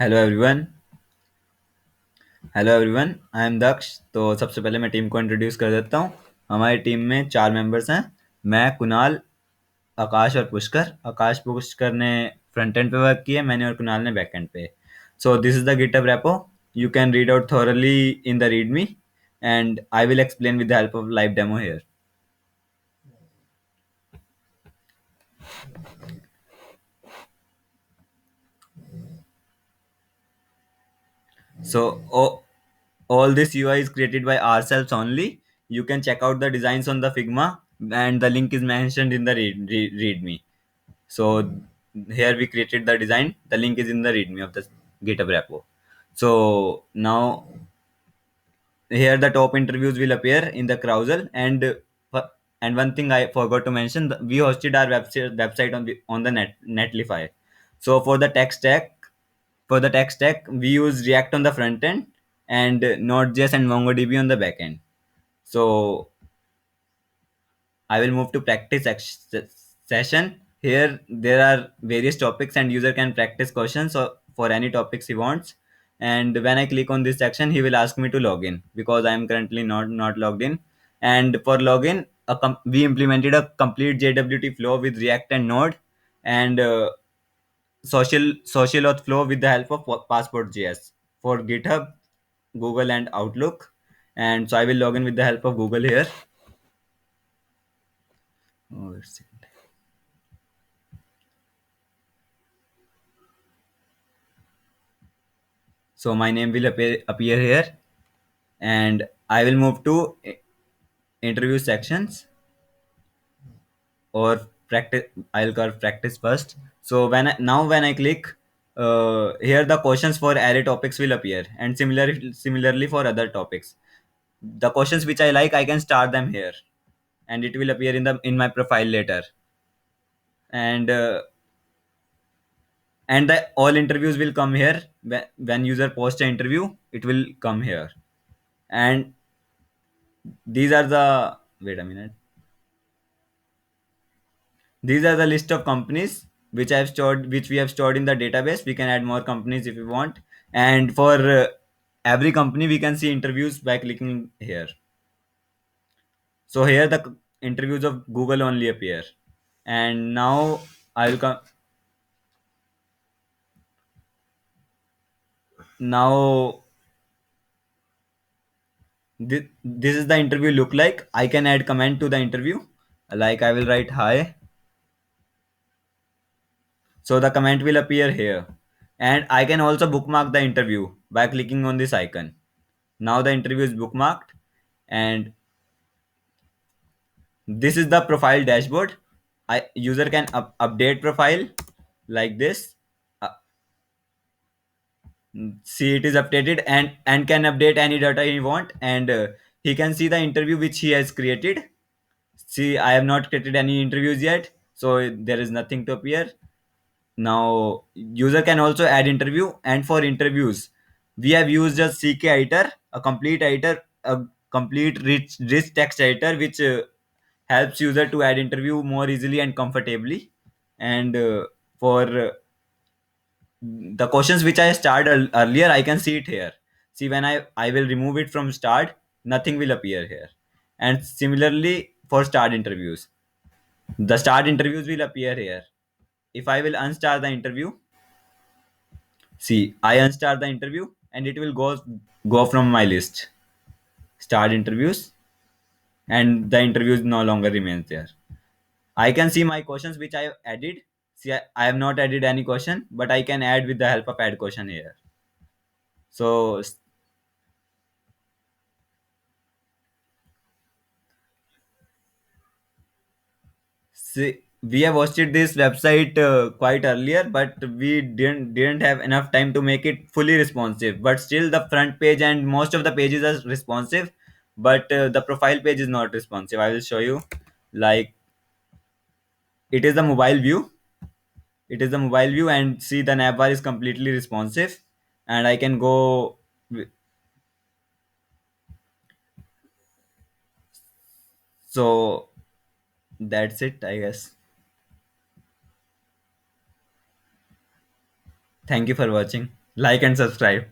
Hello everyone. I am दक्ष। तो सबसे पहले मैं टीम को इंट्रोड्यूस कर देता हूँ। हमारी टीम में चार मेंबर्स हैं। मैं, कुणाल, आकाश और पुष्कर। आकाश पुष्कर ने फ्रंट एंड पे वर्क किया, मैंने और कुणाल ने बैक एंड पे। So this is the GitHub repo. You can read out thoroughly in the readme and I will explain with the help of live demo here. So all this UI is created by ourselves only. You can check out the designs on the Figma, and the link is mentioned in the readme. So here we created the design. The link is in the readme of the GitHub repo. So now here the top interviews will appear in the carousel, and one thing I forgot to mention, we hosted our website on the Netlify. So for the tech stack, we use React on the front end and Node.js and MongoDB on the back end. So I will move to session. Here there are various topics and user can practice questions for any topics he wants. And when I click on this section, he will ask me to log in because I am currently not logged in. And for login, we implemented a complete JWT flow with React and Node, and social auth flow with the help of passport.js for GitHub, Google, and Outlook. And so I will log in with the help of Google here. Oh, it's So my name will appear here, and I will move to interview sections or practice. I'll call practice first. So when I click here, the questions for array topics will appear, and similarly for other topics. The questions which I like, I can start them here, and it will appear in my profile later. And uh, and the all interviews will come here. When user posts an interview, it will come here. And these are the wait a minute. These are the list of companies which we have stored in the database. We can add more companies if we want. And for every company, we can see interviews by clicking here. So here the interviews of Google only appear. And now I'll come. Now this is the interview look like. I can add comment to the interview. Like I will write hi. So the comment will appear here. And I can also bookmark the interview by clicking on this icon. Now the interview is bookmarked, and this is the profile dashboard. User can update profile like this. Uh, See, it is updated, and can update any data he want, and he can see the interview which he has created. See, I have not created any interviews yet, so there is nothing to appear. Now user can also add interview, and for interviews we have used a CK editor, a complete rich text editor which helps user to add interview more easily and comfortably. And for the questions which I started earlier, I can see it here. See, when I will remove it from start, nothing will appear here. And similarly for start interviews, the start interviews will appear here. If I will unstar the interview, see, I unstar the interview and it will go from my list. Start interviews, and the interviews no longer remains there. I can see my questions which I have added. See, I have not added any question, but I can add with the help of add question here. So see, we have hosted this website quite earlier, but we didn't have enough time to make it fully responsive. But still, the front page and most of the pages are responsive, but the profile page is not responsive. I will show you. Like, it is the mobile view. It is the mobile view, and see, the navbar is completely responsive, and I can go. So that's it, I guess. Thank you for watching. Like and subscribe.